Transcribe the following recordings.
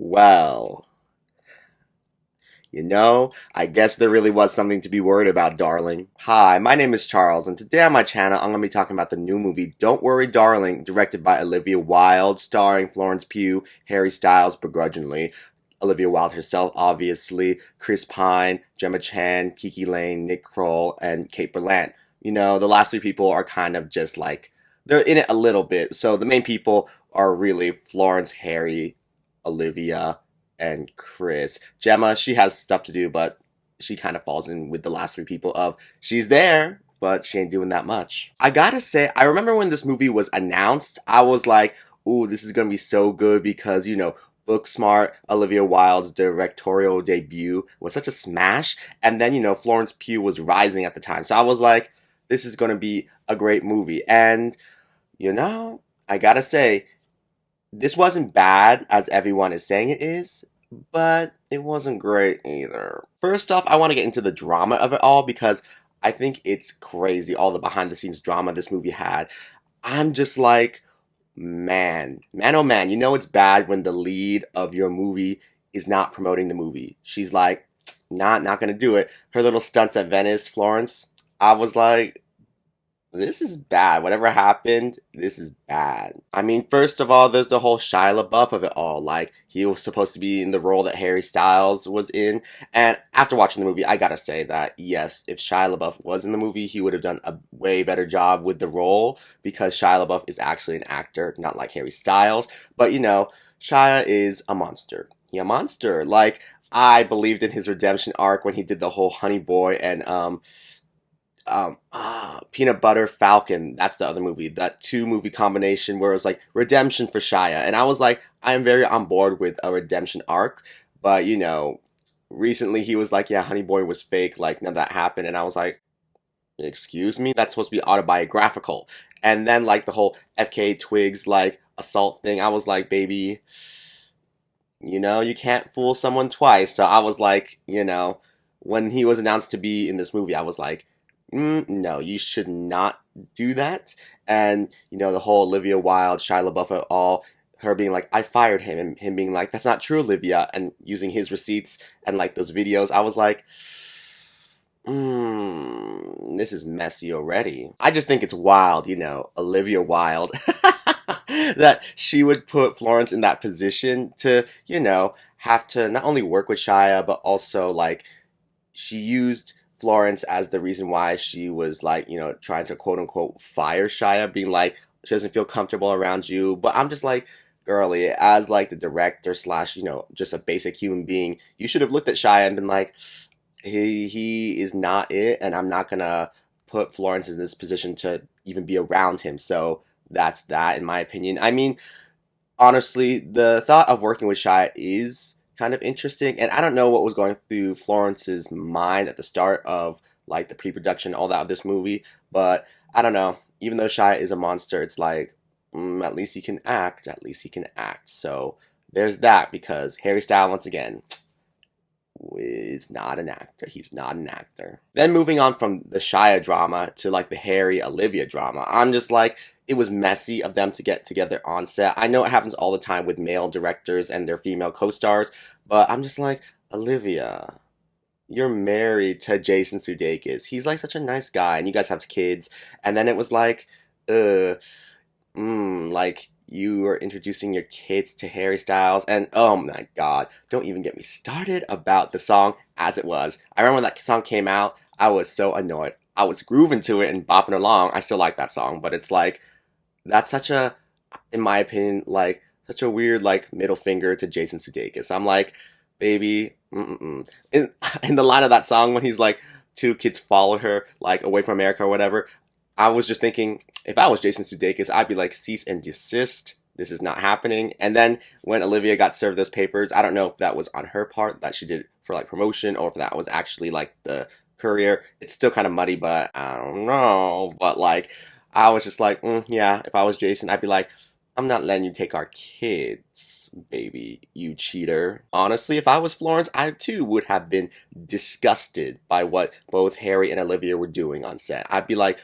Well, I guess there really was something to be worried about, darling. Hi, my name is Charles, and today on my channel, I'm going to be talking about the new movie Don't Worry, Darling, directed by Olivia Wilde, starring Florence Pugh, Harry Styles, begrudgingly, Olivia Wilde herself, obviously, Chris Pine, Gemma Chan, Kiki Lane, Nick Kroll, and Kate Berlant. The last three people are kind of just like, they're in it a little bit. So the main people are really Florence, Harry, Olivia, and Chris. Gemma, she has stuff to do, but she kind of falls in with the last three people of she's there, but she ain't doing that much. I gotta say, I remember when this movie was announced, I was like, ooh, this is gonna be so good because, Booksmart, Olivia Wilde's directorial debut was such a smash. And then, Florence Pugh was rising at the time. So I was like, this is gonna be a great movie. And, I gotta say, this wasn't bad as everyone is saying it is, but it wasn't great either. First off, I want to get into the drama of it all because I think it's crazy all the behind the scenes drama this movie had. I'm just like, man, oh man, it's bad when the lead of your movie is not promoting the movie. She's like, not gonna do it. Her little stunts at Venice, Florence, I was like, this is bad. Whatever happened, this is bad. I mean, first of all, there's the whole Shia LaBeouf of it all. Like, he was supposed to be in the role that Harry Styles was in. And after watching the movie, I gotta say that, yes, if Shia LaBeouf was in the movie, he would have done a way better job with the role because Shia LaBeouf is actually an actor, not like Harry Styles. But, Shia is a monster. He a monster. Like, I believed in his redemption arc when he did the whole Honey Boy and, Peanut Butter Falcon. That's the other movie. That two movie combination where it was like redemption for Shia, and I was like, I am very on board with a redemption arc. But recently he was like, yeah, Honey Boy was fake. Like none of that happened, and I was like, excuse me, that's supposed to be autobiographical. And then like the whole FK Twigs like assault thing, I was like, baby, you can't fool someone twice. So I was like, when he was announced to be in this movie, I was like, no, you should not do that. And the whole Olivia Wilde, Shia LaBeouf, at all, her being like, I fired him, and him being like, that's not true, Olivia, and using his receipts and like those videos, I was like, this is messy already. I just think it's wild, Olivia Wilde, that she would put Florence in that position to, have to not only work with Shia, but also like she used Florence as the reason why she was like, trying to quote unquote fire Shia, being like, she doesn't feel comfortable around you. But I'm just like, girly, as like the director slash, just a basic human being, you should have looked at Shia and been like, he is not it, and I'm not gonna put Florence in this position to even be around him. So that's that, in my opinion. I mean, honestly, the thought of working with Shia is kind of interesting, and I don't know what was going through Florence's mind at the start of like the pre-production, all that of this movie, but I don't know. Even though Shia is a monster, it's like at least he can act. At least he can act. So there's that because Harry Styles once again is not an actor. He's not an actor. Then moving on from the Shia drama to like the Harry Olivia drama, I'm just like, it was messy of them to get together on set. I know it happens all the time with male directors and their female co-stars, but I'm just like, Olivia, you're married to Jason Sudeikis. He's like such a nice guy, and you guys have kids. And then it was like, uh, like you are introducing your kids to Harry Styles, and oh my god, don't even get me started about the song As It Was. I remember when that song came out, I was so annoyed. I was grooving to it and bopping along. I still like that song, but it's like, that's such a, in my opinion, like such a weird like middle finger to Jason Sudeikis. I'm like, baby, in, in the line of that song when he's like, two kids follow her like away from America or whatever, I was just thinking, if I was Jason Sudeikis, I'd be like, cease and desist. This is not happening. And then when Olivia got served those papers, I don't know if that was on her part that she did for like promotion or if that was actually like the courier. It's still kind of muddy, but I don't know. But like, I was just like, yeah, if I was Jason, I'd be like, I'm not letting you take our kids, baby, you cheater. Honestly, if I was Florence, I too would have been disgusted by what both Harry and Olivia were doing on set. I'd be like,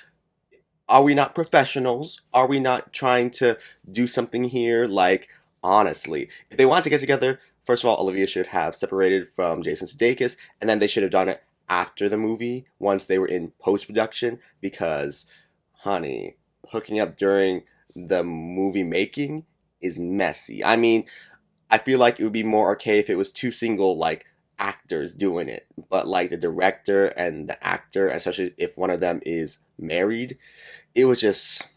are we not professionals? Are we not trying to do something here? Like, honestly, if they want to get together, first of all, Olivia should have separated from Jason Sudeikis, and then they should have done it after the movie once they were in post production because, honey, hooking up during the movie making is messy. I mean, I feel like it would be more okay if it was two single like actors doing it, but like the director and the actor, especially if one of them is married, it was just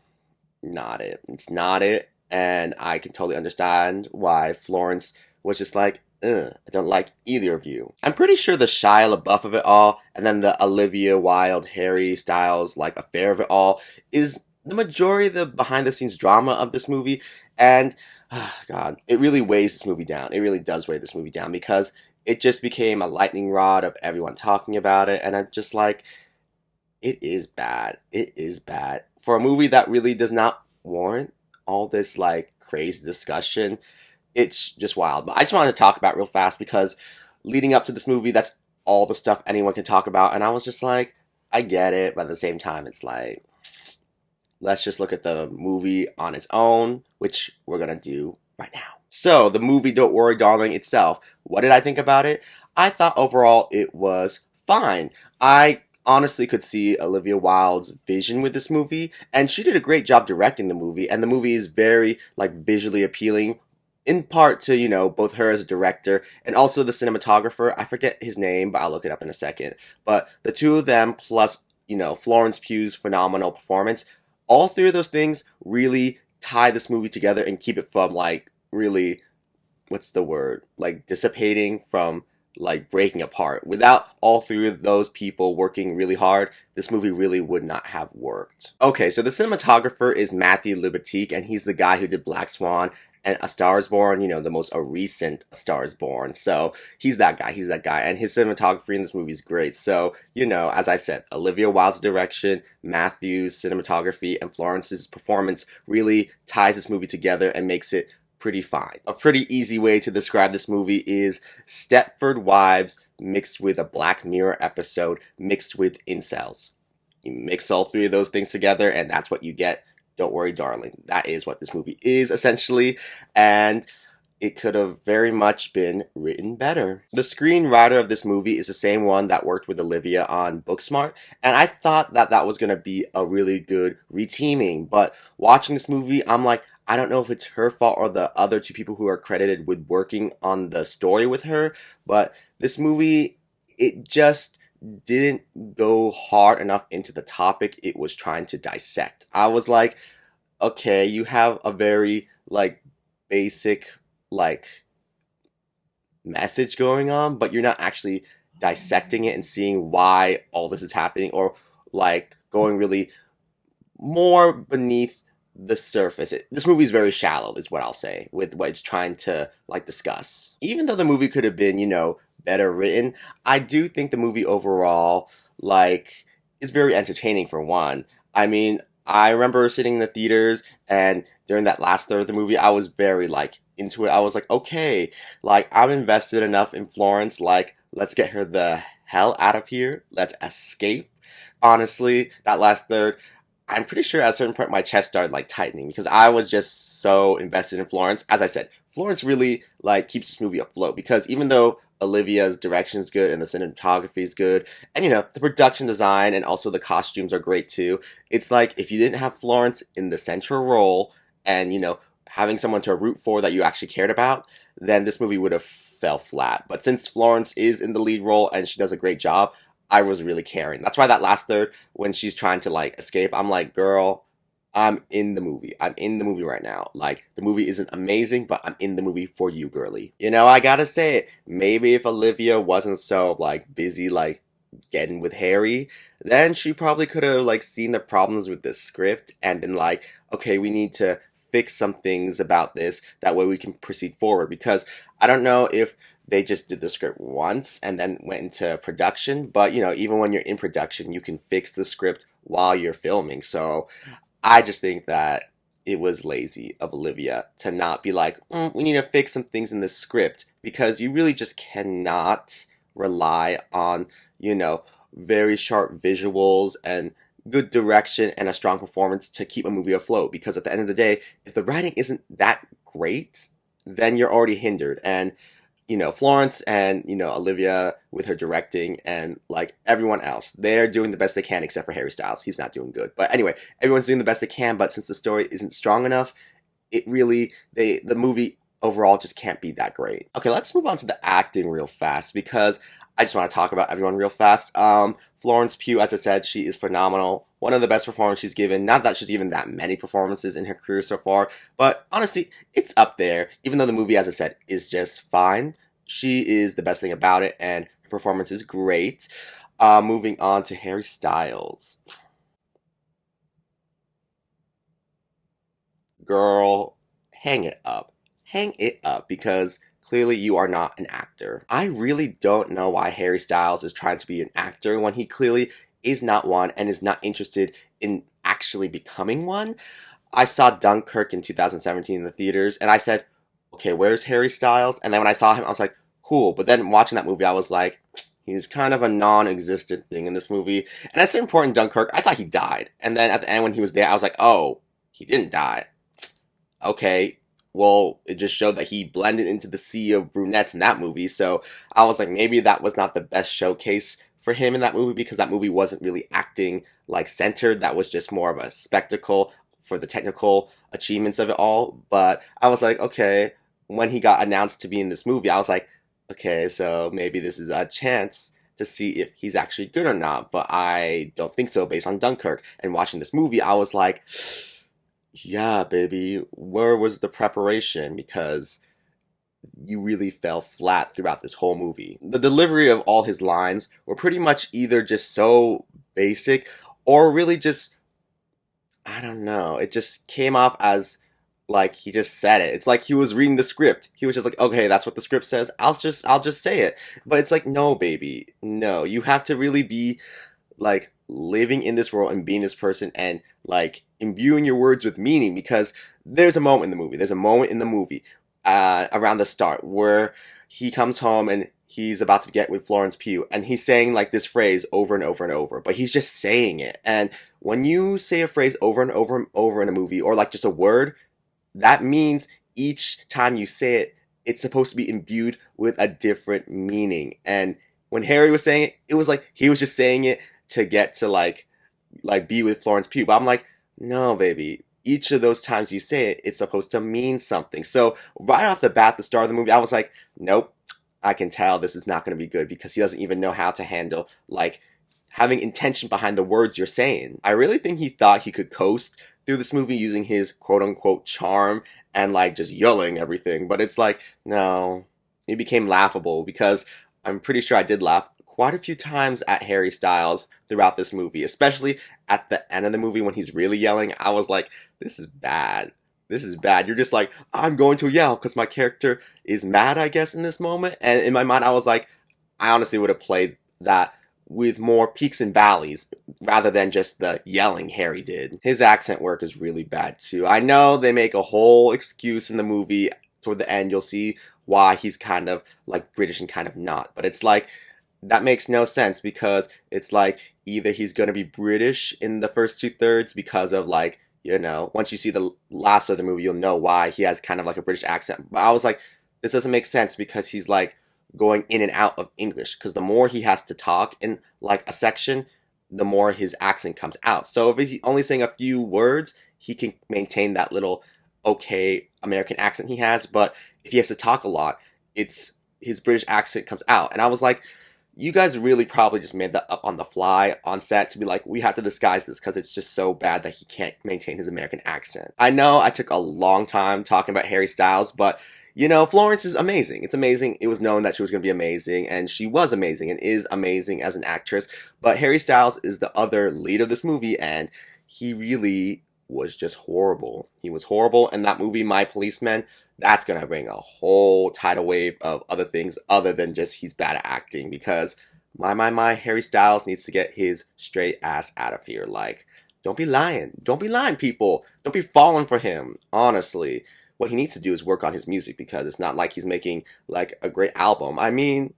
not it. It's not it, and I can totally understand why Florence was just like, ugh, I don't like either of you. I'm pretty sure the Shia LaBeouf of it all, and then the Olivia Wilde, Harry Styles like affair of it all, is the majority of the behind the scenes drama of this movie, and God, it really weighs this movie down. It really does weigh this movie down because it just became a lightning rod of everyone talking about it, and I'm just like, it is bad. It is bad. For a movie that really does not warrant all this like crazy discussion, it's just wild. But I just wanted to talk about it real fast because leading up to this movie, that's all the stuff anyone can talk about. And I was just like, I get it, but at the same time, it's like, let's just look at the movie on its own, which we're gonna do right now. So, the movie Don't Worry Darling itself, what did I think about it? I thought overall it was fine. I honestly could see Olivia Wilde's vision with this movie, and she did a great job directing the movie, and the movie is very like visually appealing in part to, both her as a director and also the cinematographer. I forget his name, but I'll look it up in a second. But the two of them plus, Florence Pugh's phenomenal performance, all three of those things really tie this movie together and keep it from like really, what's the word, like dissipating, from like breaking apart. Without all three of those people working really hard, this movie really would not have worked. Okay, so the cinematographer is Matthew Libatique, and he's the guy who did Black Swan and A Star is Born, the most recent A Star is Born. So he's that guy, and his cinematography in this movie is great. So, as I said, Olivia Wilde's direction, Matthew's cinematography, and Florence's performance really ties this movie together and makes it pretty fine. A pretty easy way to describe this movie is Stepford Wives mixed with a Black Mirror episode mixed with incels. You mix all three of those things together and that's what you get. Don't Worry Darling. That is what this movie is essentially, and it could have very much been written better. The screenwriter of this movie is the same one that worked with Olivia on Booksmart, and I thought that that was going to be a really good reteaming, but watching this movie, I'm like, I don't know if it's her fault or the other two people who are credited with working on the story with her, but this movie, it just didn't go hard enough into the topic it was trying to dissect. I was like, okay, you have a very like basic like message going on, but you're not actually dissecting it and seeing why all this is happening, or like going really more beneath the surface. This movie is very shallow, is what I'll say, with what it's trying to like discuss. Even though the movie could have been, better written, I do think the movie overall, like, is very entertaining for one. I mean, I remember sitting in the theaters, and during that last third of the movie, I was very like into it. I was like, okay, like I'm invested enough in Florence, like let's get her the hell out of here. Let's escape. Honestly, that last third, I'm pretty sure at a certain point my chest started like tightening because I was just so invested in Florence. As I said, Florence really like keeps this movie afloat because even though Olivia's direction is good and the cinematography is good, and the production design and also the costumes are great too, it's like if you didn't have Florence in the central role and having someone to root for that you actually cared about, then this movie would have fell flat. But since Florence is in the lead role and she does a great job, I was really caring. That's why that last third, when she's trying to like escape, I'm like, girl, I'm in the movie. I'm in the movie right now. Like, the movie isn't amazing, but I'm in the movie for you, girly. I gotta say it. Maybe if Olivia wasn't so like busy like getting with Harry, then she probably could have like seen the problems with this script and been like, okay, we need to fix some things about this. That way we can proceed forward. Because I don't know if they just did the script once and then went into production. But, even when you're in production, you can fix the script while you're filming. So I just think that it was lazy of Olivia to not be like, we need to fix some things in this script, because you really just cannot rely on, very sharp visuals and good direction and a strong performance to keep a movie afloat. Because at the end of the day, if the writing isn't that great, then you're already hindered. And Florence and, Olivia with her directing and like everyone else, they're doing the best they can except for Harry Styles. He's not doing good. But anyway, everyone's doing the best they can, but since the story isn't strong enough, the movie overall just can't be that great. Okay, let's move on to the acting real fast because I just want to talk about everyone real fast. Florence Pugh, as I said, she is phenomenal. One of the best performances she's given. Not that she's given that many performances in her career so far, but honestly, it's up there. Even though the movie, as I said, is just fine, she is the best thing about it, and her performance is great. Moving on to Harry Styles. Girl, hang it up. Hang it up because clearly you are not an actor. I really don't know why Harry Styles is trying to be an actor when he clearly is not one and is not interested in actually becoming one. I saw Dunkirk in 2017 in the theaters and I said, okay, where's Harry Styles? And then when I saw him, I was like, cool. But then watching that movie, I was like, he's kind of a non-existent thing in this movie. And at certain point in Dunkirk, I thought he died. And then at the end when he was there, I was like, oh, he didn't die. Okay, well, it just showed that he blended into the sea of brunettes in that movie. So I was like, maybe that was not the best showcase for him in that movie because that movie wasn't really acting like centered. That was just more of a spectacle for the technical achievements of it all. But I was like, okay, when he got announced to be in this movie, I was like, okay, so maybe this is a chance to see if he's actually good or not. But I don't think so based on Dunkirk. And watching this movie, I was like, yeah, baby, where was the preparation? Because you really fell flat throughout this whole movie. The delivery of all his lines were pretty much either just so basic or really just, I don't know, it just came off as like he just said it. It's like he was reading the script. He was just like, okay, that's what the script says. I'll just say it. But it's like, no, baby, no. You have to really be like living in this world and being this person and like imbuing your words with meaning because there's a moment in the movie around the start where he comes home and he's about to get with Florence Pugh and he's saying like this phrase over and over and over, but he's just saying it. And when you say a phrase over and over and over in a movie or like just a word, that means each time you say it, it's supposed to be imbued with a different meaning. And when Harry was saying it, it was like he was just saying it to get to like be with Florence Pugh. But I'm like, no, baby. Each of those times you say it, it's supposed to mean something. So right off the bat, the start of the movie, I was like, nope, I can tell this is not going to be good because he doesn't even know how to handle like having intention behind the words you're saying. I really think he thought he could coast through this movie using his quote unquote charm and like just yelling everything. But it's like, no, it became laughable because I'm pretty sure I did laugh quite a few times at Harry Styles throughout this movie, especially at the end of the movie when he's really yelling. I was like, this is bad. This is bad. You're just like, I'm going to yell because my character is mad, I guess, in this moment. And in my mind, I was like, I honestly would have played that with more peaks and valleys rather than just the yelling Harry did. His accent work is really bad too. I know they make a whole excuse in the movie. Toward the end, you'll see why he's kind of like British and kind of not. But it's like, that makes no sense because it's like either he's going to be British in the first two thirds because of like, once you see the last of the movie, you'll know why he has kind of like a British accent. But I was like, this doesn't make sense because he's like going in and out of English because the more he has to talk in like a section, the more his accent comes out. So if he's only saying a few words, he can maintain that little okay American accent he has. But if he has to talk a lot, it's his British accent comes out. And I was like, you guys really probably just made that up on the fly on set to be like, we have to disguise this because it's just so bad that he can't maintain his American accent. I know I took a long time talking about Harry Styles, but Florence is amazing. It's amazing. It was known that she was going to be amazing, and she was amazing and is amazing as an actress. But Harry Styles is the other lead of this movie, and he really was just horrible. He was horrible, and that movie, My Policeman, that's going to bring a whole tidal wave of other things other than just he's bad at acting because my, Harry Styles needs to get his straight ass out of here. Like, don't be lying. Don't be lying, people. Don't be falling for him, honestly. What he needs to do is work on his music because it's not like he's making like a great album. I mean,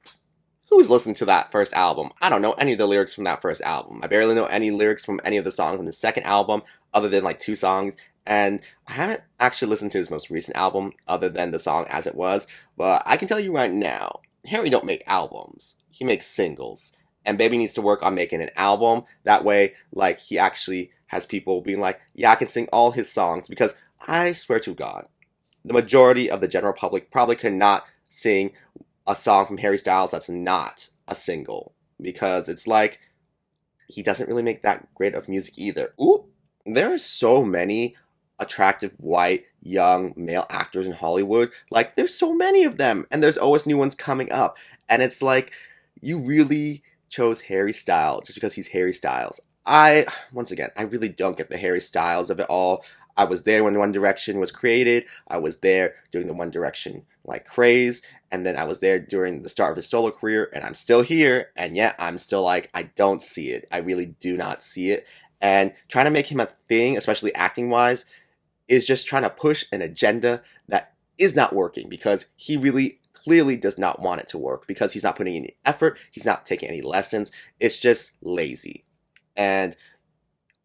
who's listened to that first album? I don't know any of the lyrics from that first album. I barely know any lyrics from any of the songs on the second album other than like two songs. And I haven't actually listened to his most recent album other than the song As It Was, but I can tell you right now, Harry don't make albums. He makes singles. And Baby needs to work on making an album. That way, like, he actually has people being like, yeah, I can sing all his songs because I swear to God, the majority of the general public probably could not sing a song from Harry Styles that's not a single because it's like he doesn't really make that great of music either. Ooh, there are so many attractive white young male actors in Hollywood. Like there's so many of them and there's always new ones coming up. And it's like you really chose Harry Styles just because he's Harry Styles. I once again, I really don't get the Harry Styles of it all. I was there when One Direction was created. I was there during the One Direction like craze, and then I was there during the start of his solo career, and I'm still here, and yet I'm still like, I don't see it. I really do not see it. And trying to make him a thing, especially acting wise, is just trying to push an agenda that is not working because he really clearly does not want it to work because he's not putting any effort, he's not taking any lessons. It's just lazy. And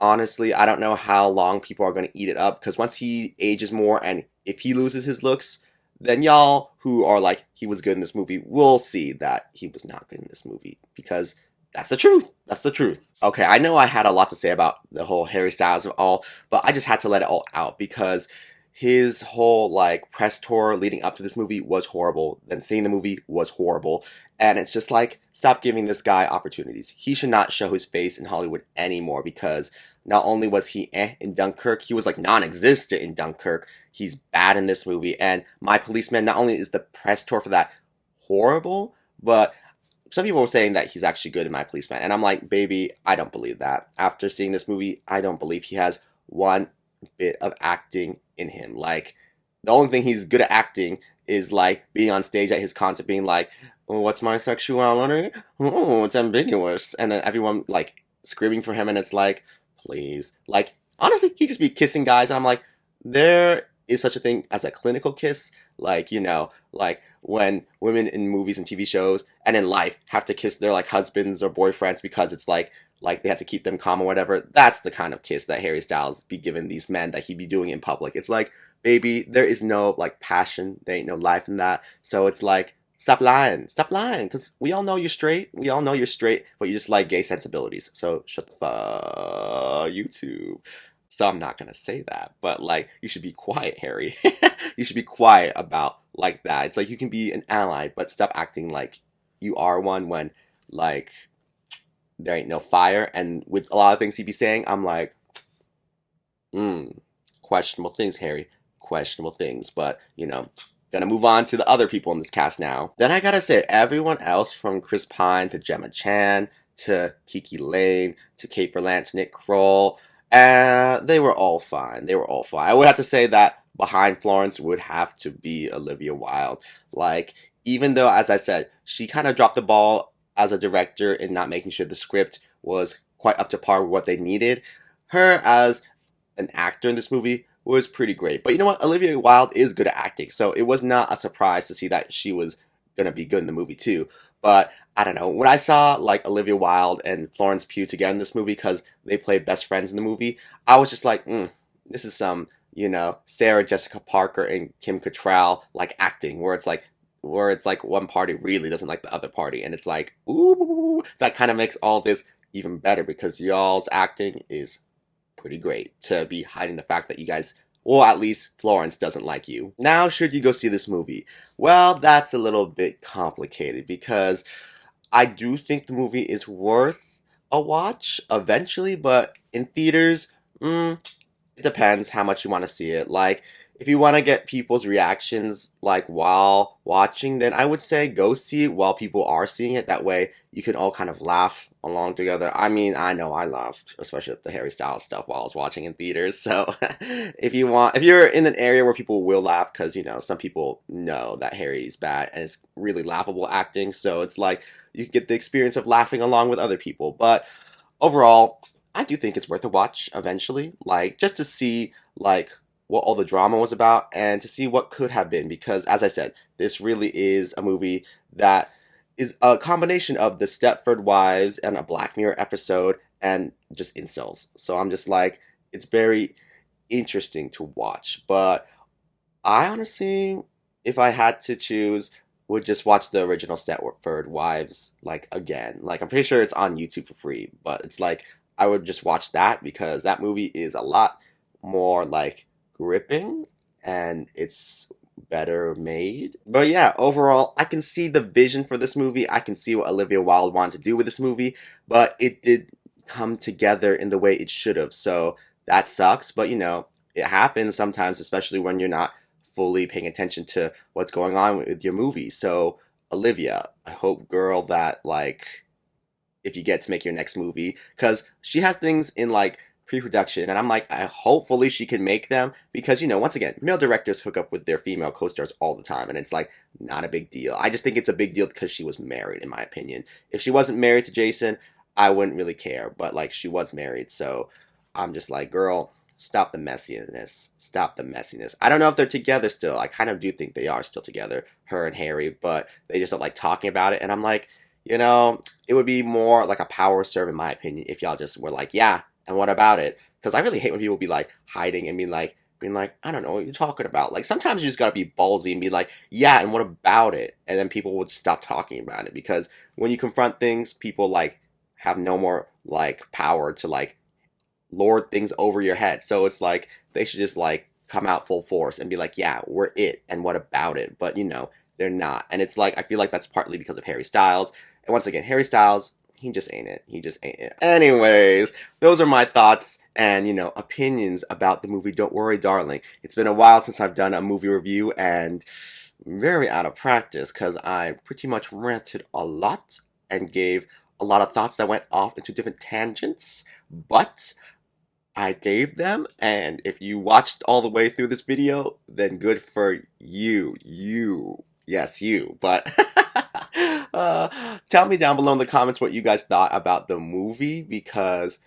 honestly, I don't know how long people are going to eat it up because once he ages more and if he loses his looks, then y'all who are like, he was good in this movie will see that he was not good in this movie because that's the truth. That's the truth. Okay, I know I had a lot to say about the whole Harry Styles of all, but I just had to let it all out because his whole like press tour leading up to this movie was horrible. Then seeing the movie was horrible. And it's just like, stop giving this guy opportunities. He should not show his face in Hollywood anymore because not only was he in Dunkirk, he was like non-existent in Dunkirk. He's bad in this movie. And My Policeman, not only is the press tour for that horrible, but some people were saying that he's actually good in My Policeman. And I'm like, baby, I don't believe that. After seeing this movie, I don't believe he has one bit of acting in him. Like, the only thing he's good at acting is like being on stage at his concert being like, oh, what's my sexuality? Oh, it's ambiguous. And then everyone like screaming for him and it's like, please. Like, honestly, he just be kissing guys and I'm like, there is such a thing as a clinical kiss. Like, like when women in movies and TV shows and in life have to kiss their like husbands or boyfriends because it's like they have to keep them calm or whatever. That's the kind of kiss that Harry Styles be giving these men that he be doing in public. It's like, baby, there is no like passion. There ain't no life in that. So it's like, stop lying, because we all know you're straight. We all know you're straight, but you just like gay sensibilities. So shut the fuck, YouTube. So I'm not gonna say that, but like you should be quiet, Harry. You should be quiet about like that. It's like you can be an ally, but stop acting like you are one when like there ain't no fire. And with a lot of things he be saying, I'm like, mm, questionable things, Harry. Questionable things. But, gonna move on to the other people in this cast now. Then I gotta say, everyone else from Chris Pine to Gemma Chan to Kiki Lane to Kate Berlant to Nick Kroll, they were all fine. They were all fine. I would have to say that behind Florence would have to be Olivia Wilde. Like, even though, as I said, she kind of dropped the ball as a director in not making sure the script was quite up to par with what they needed, her as an actor in this movie was pretty great. But you know what? Olivia Wilde is good at acting, so it was not a surprise to see that she was gonna be good in the movie too. But I don't know. When I saw like Olivia Wilde and Florence Pugh together in this movie because they played best friends in the movie, I was just like, this is some, Sarah Jessica Parker and Kim Cattrall like acting where it's like one party really doesn't like the other party, and it's like, ooh, that kind of makes all this even better because y'all's acting is pretty great to be hiding the fact that you guys, well, at least Florence doesn't like you. Now, should you go see this movie? Well, that's a little bit complicated because I do think the movie is worth a watch eventually, but in theaters, it depends how much you want to see it. Like, if you want to get people's reactions like while watching, then I would say go see it while people are seeing it. That way you can all kind of laugh along together. I mean, I know I laughed, especially at the Harry Styles stuff while I was watching in theaters. So if you're in an area where people will laugh, because some people know that Harry's bad and it's really laughable acting, so it's like you can get the experience of laughing along with other people. But overall, I do think it's worth a watch eventually, like just to see like what all the drama was about and to see what could have been. Because as I said, this really is a movie that is a combination of the Stepford Wives and a Black Mirror episode and just incels. So I'm just like, it's very interesting to watch. But I honestly, if I had to choose, would just watch the original Stepford Wives like again. Like I'm pretty sure it's on YouTube for free, but it's like I would just watch that because that movie is a lot more like gripping and it's better made. But yeah, overall, I can see the vision for this movie. I can see what Olivia Wilde wanted to do with this movie, but it did come together in the way it should have. So that sucks, but it happens sometimes, especially when you're not fully paying attention to what's going on with your movie. So, Olivia, I hope, girl, that like if you get to make your next movie, because she has things in like pre-production, and I'm like, hopefully she can make them because once again, male directors hook up with their female co-stars all the time, and it's like not a big deal. I just think it's a big deal because she was married, in my opinion. If she wasn't married to Jason, I wouldn't really care, but like she was married, so I'm just like, girl, stop the messiness. Stop the messiness. I don't know if they're together still. I kind of do think they are still together, her and Harry, but they just don't like talking about it. And I'm like, it would be more like a power serve, in my opinion, if y'all just were like, yeah, and what about it? Because I really hate when people be like hiding and being like, I don't know what you're talking about. Like sometimes you just gotta be ballsy and be like, yeah, and what about it? And then people will just stop talking about it because when you confront things, people like have no more like power to like lord things over your head. So it's like they should just like come out full force and be like, yeah, we're it, and what about it? But they're not. And it's like I feel like that's partly because of Harry Styles. And once again, Harry Styles, he just ain't it. He just ain't it. Anyways, those are my thoughts and opinions about the movie Don't Worry, Darling. It's been a while since I've done a movie review and I'm very out of practice because I pretty much ranted a lot and gave a lot of thoughts that went off into different tangents. But I gave them, and if you watched all the way through this video, then good for you. You. Yes, you. But tell me down below in the comments what you guys thought about the movie because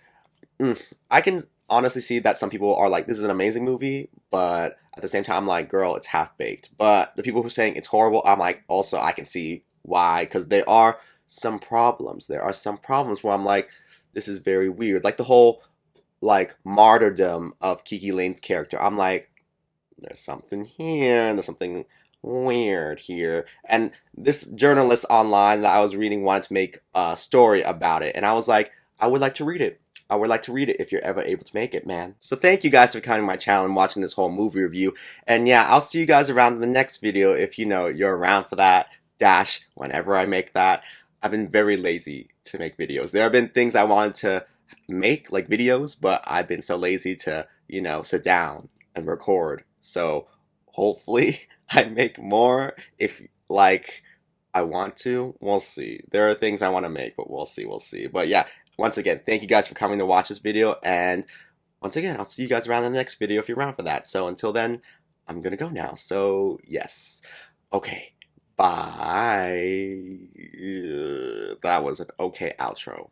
I can honestly see that some people are like, this is an amazing movie, but at the same time, I'm like, girl, it's half baked. But the people who are saying it's horrible, I'm like, also, I can see why, because there are some problems. There are some problems where I'm like, this is very weird. Like the whole like martyrdom of Kiki Lane's character. I'm like, there's something here, there's something weird here. And this journalist online that I was reading wanted to make a story about it, and I was like, I would like to read it. I would like to read it if you're ever able to make it, man. So thank you guys for coming to my channel and watching this whole movie review. And yeah, I'll see you guys around in the next video if you're around for that. Dash, whenever I make that. I've been very lazy to make videos. There have been things I wanted to make, like videos, but I've been so lazy to, sit down and record. So hopefully I make more if like I want to. We'll see. There are things I want to make, but we'll see, we'll see. But yeah, once again, thank you guys for coming to watch this video, and once again, I'll see you guys around in the next video if you're around for that. So until then, I'm gonna go now. So yes. Okay. Bye. That was an okay outro.